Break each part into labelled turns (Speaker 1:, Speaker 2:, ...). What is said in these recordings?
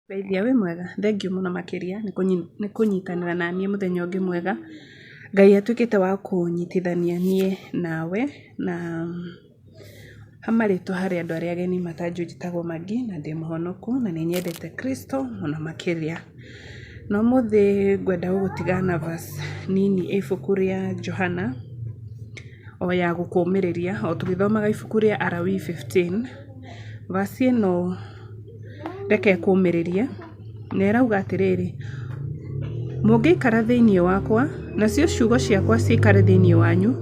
Speaker 1: Ndeithia wĩ mwega, thengiũ mũno makĩria nĩ kũnyitanĩra na niĩ mũthenya ũngĩ mwega. Ngai atuĩkĩte wa kũnyitithania niĩ nawe na hamarĩtwo harĩ andũ arĩa ageni matanjũĩ njĩtagwo Magi na ndĩ mũhonoku na nĩ nyendete Kristo mũno makĩria. Na ũmũthĩ ngwenda gũgũtiga na verse nini ibuku rĩa Johana o ya gũkũũmĩrĩria o tũgĩthomaga ibuku rĩa Alawii 15. Verse ĩno reke kũũmĩrĩrie na ĩrauga atĩrĩrĩ: mũngĩikara thĩinĩ wakwa nacio ciugo ciakwa ciikare thĩinĩ wanyu,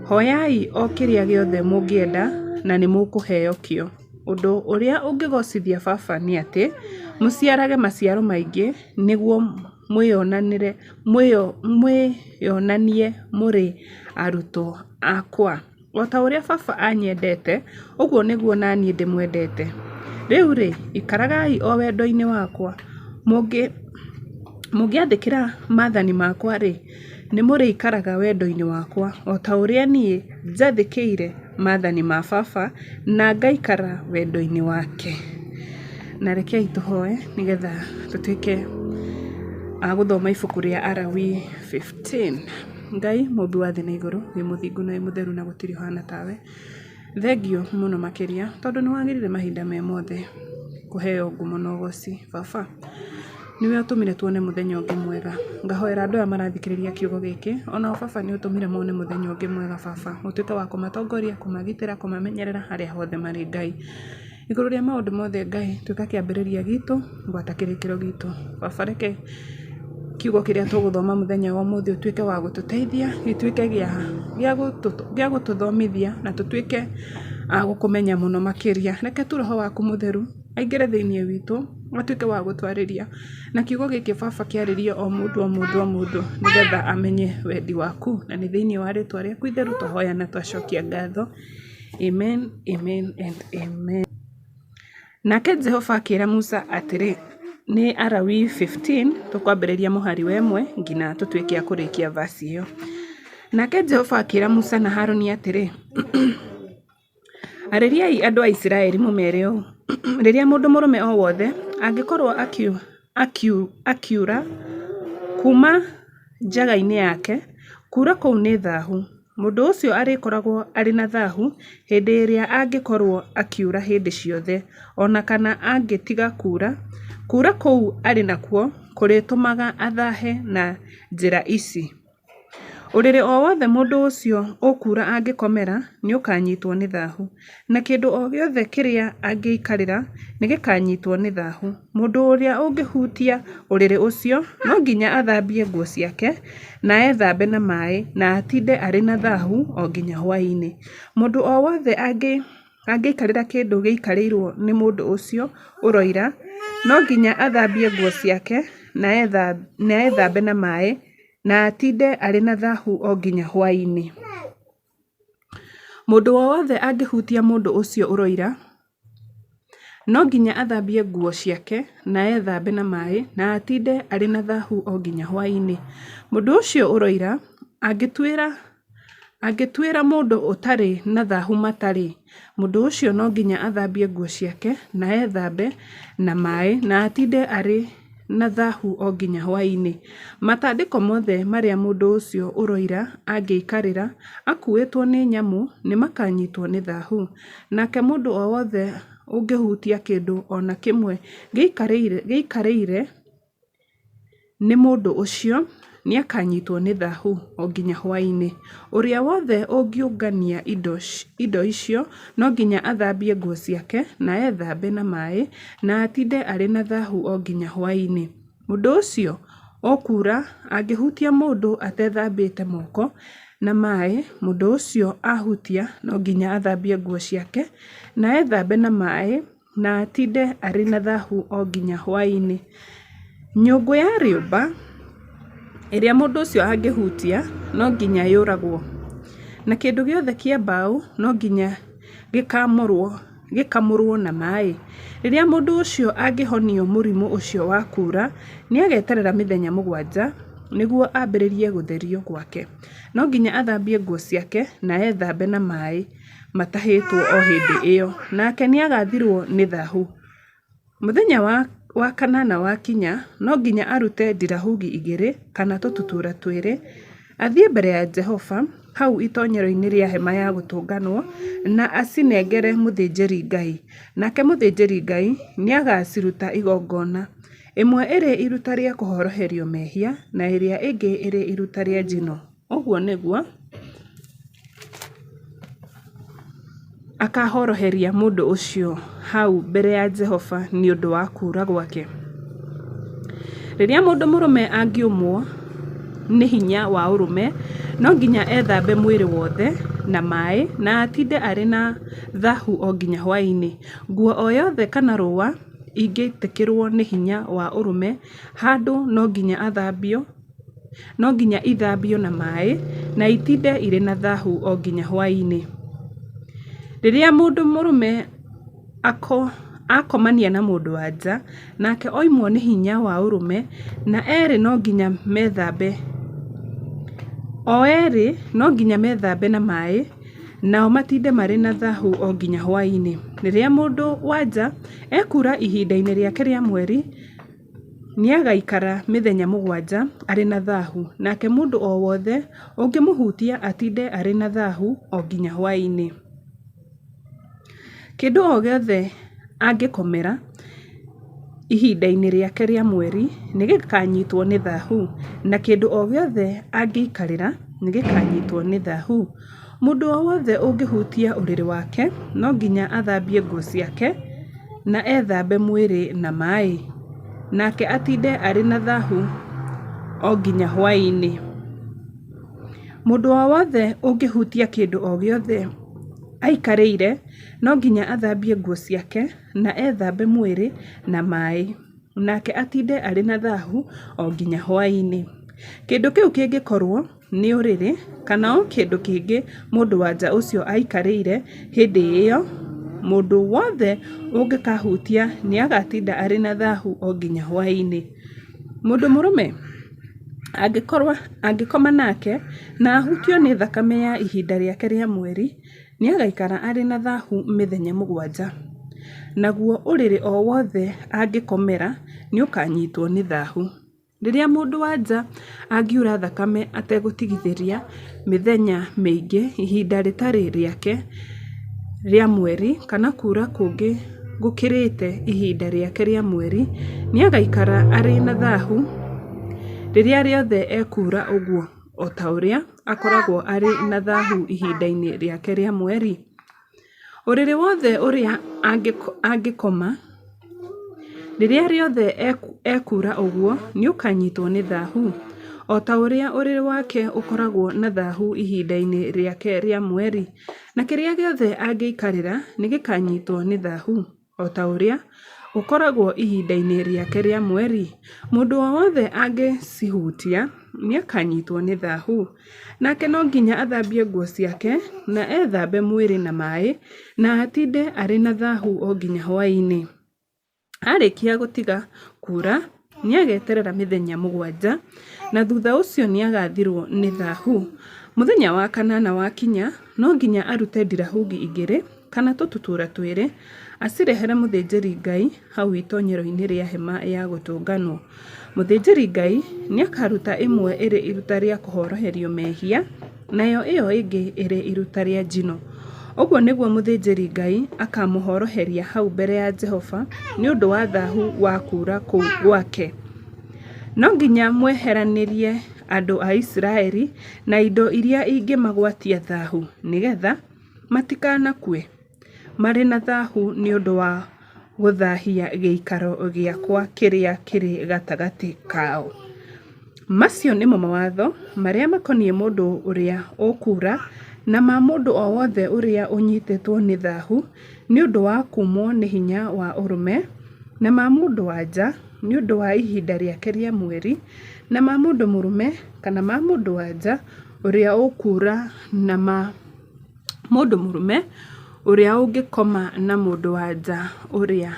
Speaker 1: hoyai o kĩrĩa gĩothe mũngĩenda na nĩ mũkũheo kĩo. Ũndũ ũrĩa ũngĩgocithia Baba nĩ atĩ mũciarage maciaro maingĩ nĩguo mwĩonanie mũrĩ arutwo akwa. O ta ũrĩa Baba anyendete, ũguo nĩguo naniĩ ndĩmwendete. Rĩu ikaragai o wendo-inĩ wakwa. Mũngĩathĩkĩra maathani makwa nĩ mũrĩikaraga wendo-inĩ wakwa, o ta ũrĩa niĩ njathĩkĩire maathani ma Baba na ngaikara wendo-inĩ wake. Na rekei tũhoe nĩgetha tũtuĩke a gũthoma ibuku rĩa Alawii 15. Ngai mũmbi wa thĩ na igũrũ, wĩ mũthingu na wĩ mũtheru na gũtirĩ ũhana tawe, thengiũ mũno makĩria tondũ nĩ wagĩrire mahinda me mothe kũheo ngumo na ũgoci. Baba, niwe ũtũmire tuone mũthenya ũngĩ mwega. Ngahoera andũ aya marathikĩrĩria kiugo gĩkĩ, onao Baba nĩ ũtũmire mone mũthenya ũngĩ mwega. Baba, ũtuĩke wa kũmatongoria, kũmagitĩra, kũmamenyerera harĩa hothe marĩ. Ngai, igũrũ rĩa maũndũ mothe, Ngai, tuĩka kĩambĩrĩria gitũ, gwata kĩrĩkĩro gitũ. Baba, reke kiugo kĩrĩa tũgũthoma mũthenya wa ũmũthĩ ũtuĩke wa gũtũteithia, gĩtuĩke gĩa gũtũthomithia na tũtuĩke a gũkũmenya mũno makĩria. Reke tu Roho waku mũtheru aingĩre thĩinĩ witũ, atuĩke wa gũtwarĩria na kiugo gĩkĩ Baba kĩarĩrie o mũndũ nĩgetha amenye wendi waku, na nĩ thĩinĩ wa rĩtwa rĩaku itheru tũhoya na twacokia ngatho. Amen, amen and amen. Nake Jehova akĩĩra Musa atĩrĩ, nĩ Alawii 15 tũkwambĩrĩria mũhari wa 1 nginya tũtuĩke a kũrĩkia verse ĩyo. Nake Jehova akĩĩra Musa na Harũni atĩrĩ, arĩriai andũ a Isiraeli mũmeere ũũ: rĩrĩa mũndũ mũrũme o wothe angĩkorwo akiura kuma njaga-inĩ yake, kuura kũu nĩ thaahu. Mũndũ ũcio arĩkoragwo arĩ na thaahu hĩndĩ ĩrĩa angĩkorwo akiura hĩndĩ ciothe, ona kana angĩtiga kuura kũu arĩ nakuo kũrĩtũmaga athaahe na njĩra ici. Ũrĩrĩ o wothe mũndũ ũcio ũkuura angĩkomera nĩ ũkanyiitwo nĩ thaahu, na kĩndũ o gĩothe kĩrĩa angĩikarĩra nĩ gĩkanyiitwo nĩ thaahu. Mũndũ ũrĩa ũngĩhutia ũrĩrĩ ũcio no nginya athambie nguo ciake na ethambe na maaĩ na atinde arĩ na thaahu o nginya hwaĩ-inĩ. Mũndũ o wothe angĩikarĩra kĩndũ gĩikarĩirwo nĩ mũndũ ũcio ũroira no nginya athambie nguo ciake na ethambe na maaĩ na atinde arĩ na thaahu o nginya hwaĩ-inĩ. Mũndũ o wothe angĩhutia mũndũ ũcio ũroira no nginya athambie nguo ciake na ethambe na maaĩ na atinde arĩ na thaahu o nginya hwaĩ-inĩ. Mũndũ ũcio ũroira angĩtuĩra mũndũ ũtarĩ na thaahu matarĩ, mũndũ ũcio no nginya athambie nguo ciake na ethambe na maaĩ na atinde arĩ na thaahu o nginya hwaĩ-inĩ. Matandĩko mothe marĩa mũndũ ũcio ũroira angĩikarĩra akuĩtwo nĩ nyamũ nĩ makanyiitwo nĩ thaahu. Nake mũndũ o wothe ũngĩhutia kĩndũ ona kĩmwe gĩikarĩire nĩ mũndũ ũcio nĩ akanyiitwo nĩ thaahu o nginya hwaĩ-inĩ. Ũrĩa wothe ũngĩũngania indo icio no nginya athambie nguo ciake na ethambe na maaĩ na atinde arĩ na thaahu o nginya hwaĩ-inĩ. Mũndũ ũcio ũkuura angĩhutia mũndũ atethambĩte moko na maaĩ, mũndũ ũcio ahutia no nginya athambie nguo ciake na ethambe na maaĩ na atinde arĩ na thaahu o nginya hwaĩ-inĩ. Nyũngũ ya rĩũmba ĩrĩa mũndũ ũcio angĩhutia no nginya yũragwo, na kĩndũ gĩothe kĩa mbaũ no nginya gĩkamũrwo na maaĩ. Rĩrĩa mũndũ ũcio angĩhonio mũrimũ ũcio wa kuura nĩ ageterera mĩthenya 7 nĩguo ambĩrĩrie gũtherio gwake. No nginya athambie nguo ciake na ethambe na maaĩ matahĩtwo o hĩndĩ ĩyo, nake nĩ agathirwo nĩ thaahu. Mũthenya wa wa kanana wakinya no nginya arute ndirahũgi 2 kana tũtutura 2 athiĩ mbere ya Jehova hau itonyero-inĩ rĩa hema ya gũtũnganwo na acinengere mũthĩnjĩri Ngai. Nake mũthĩnjĩri Ngai nĩagaciruta igongona, ĩmwe ĩrĩ iruta rĩa kũhoroherio mehia na ĩrĩa ĩngĩ ĩrĩ iruta rĩa njino. Ũguo nĩguo akahoroheria mũndũ ũcio hau mbere ya Jehova nĩ ũndũ wa kũũra gwake. Rĩrĩa mũndũ mũrũme angĩũmwo nĩ hinya wa ũrũme no nginya ethambe mwĩrĩ wothe na maĩ na atinde arĩ na thahu o nginya hwaĩ-inĩ. Nguo o yothe kana rũa ingĩitĩkĩrwo nĩ hinya wa ũrũme handũ no nginya ithambio na maĩ na itinde irĩ na thahu o nginya hwaĩ-inĩ. Rĩrĩa mũndũ mũrũme akomania na mũndũ wa nja nake oimwo nĩ hinya wa ũrũme na erĩ no nginya methambe na maĩ nao matinde marĩ na thahu o nginya hwaĩ-inĩ. Rĩrĩa mũndũ wa nja ekura ihinda-inĩ rĩake rĩa mweri nĩagaikara mĩthenya 7 arĩ na thahu, nake mũndũ o wothe ũngĩmũhutia atinde arĩ na thahu o nginya hwaĩ-inĩ. Kĩndũ o gĩothe angĩkomera ihinda-inĩ rĩake rĩa mweri nĩgĩkanyitwo nĩ thahu, na kĩndũ o gĩothe angĩikarĩra nĩgĩkanyitwo nĩ thahu. Mũndũ o wothe ũngĩhutia ũrĩrĩ wake no nginya athambie nguo ciake na ethambe mwĩrĩ na maĩ, nake atinde arĩ na thahu o nginya hwaĩ-inĩ. Mũndũ o wothe ũngĩhutia kĩndũ o gĩothe aikarĩire no nginya athambie nguo ciake na ethambe mwĩrĩ na maĩ, nake atinde arĩ na thahu o nginya hwaĩ-inĩ. Kĩndũ kĩu kĩngĩkorwo nĩ ũrĩrĩ kana o kĩndũ kĩngĩ mũndũ wa nja ũcio aikarĩire hĩndĩ ĩyo, mũndũ wothe ũngĩkahutia nĩagatinda arĩ na thahu o nginya hwaĩ-inĩ. Mũndũ mũrũme angĩkoma nake na ahutio nĩ thakame ya ihinda rĩake rĩa mweri nĩagaikara arĩ na thahu mĩthenya 7, naguo ũrĩrĩ o wothe angĩkomera nĩũkanyitwo nĩ thahu. Rĩrĩa mũndũ wa nja angiura thakame ategũtigithĩria mĩthenya mĩingĩ ihinda rĩtarĩ rĩake rĩa mweri kana kura kũngĩ gũkĩrĩte ihinda rĩake rĩa mweri nĩagaikara arĩ na thahu rĩrĩa rĩothe ekura ũguo o ta ũrĩa akoragwo arĩ na thahu ihinda-inĩ rĩake rĩa mweri. Ũrĩrĩ wothe ũrĩa angĩkoma rĩrĩa rĩothe ekura ũguo nĩũkanyitwo nĩ thahu o ta ũrĩa ũrĩrĩ wake ũkoragwo na thahu ihinda-inĩ rĩake rĩa mweri, na kĩrĩa gĩothe angĩikarĩra nĩgĩkanyitwo nĩ thahu o ta ũrĩa ũkoragwo ihinda-inĩ rĩake rĩa mweri. Mũndũ o wothe angĩcihutia nĩakanyitwo nĩ thahu, nake no nginya athambie nguo ciake na ethambe mwĩrĩ na maĩ na atinde arĩ na thahu o nginya hwaĩ-inĩ. Arĩkia gũtiga kura nĩageterera mĩthenya 7 na thutha ũcio nĩagathirwo nĩ thahu. Mũthenya wa kanana wakinya no nginya arute ndirahũgi 2 kana tũtutura 2 acirehere mũthĩnjĩri Ngai hau itonyero-inĩ rĩa hema ya gũtũnganwo. Mũthĩnjĩri Ngai nĩakaruta ĩmwe ĩrĩ iruta rĩa kũhoroherio mehia nayo ĩyo ĩngĩ ĩrĩ iruta rĩa njino. Ũguo nĩguo mũthĩnjĩri Ngai akamũhoroheria hau mbere ya Jehova nĩ ũndũ wa thahu wa kũũra kũu gwake. No nginya mweheranĩrie andũ a Isiraeli na indo iria ingĩmagwatia thahu nĩgetha matikanakue marĩ na thahu nĩ ũndũ wa gũthahia gĩikaro gĩakwa kĩrĩa kĩrĩ gatagatĩ kao. Macio nĩmo mawatho marĩa makoniĩ mũndũ ũrĩa ũkura na ma mũndũ o wothe ũrĩa ũnyitĩtwo nĩ thahu nĩ ũndũ wa kumwo nĩ hinya wa ũrũme, na ma mũndũ wa nja nĩ ũndũ wa ihinda rĩake rĩa mweri, na ma mũndũ mũrũme kana ma mũndũ wa nja ũrĩa ũkura, na ma mũndũ mũrũme ũrĩa ũngĩkoma na mũndũ wa nja ũrĩa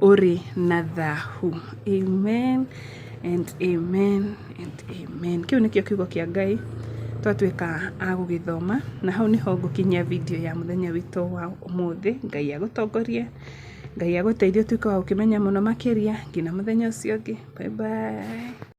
Speaker 1: ũrĩ na thahu. Amen and amen and amen. Kĩu nĩkĩo kiugo kĩa Ngai twatuĩka agũgĩthoma, na hau nĩho ngũkinyia video ya mũthenya witũ wa ũmũthĩ. Ngai agũtongorie Ngai agũteithie ũtuĩke wa gũkĩmenya mũno makĩria. Nginya mũthenya ũcio ũngĩ. Bye bye.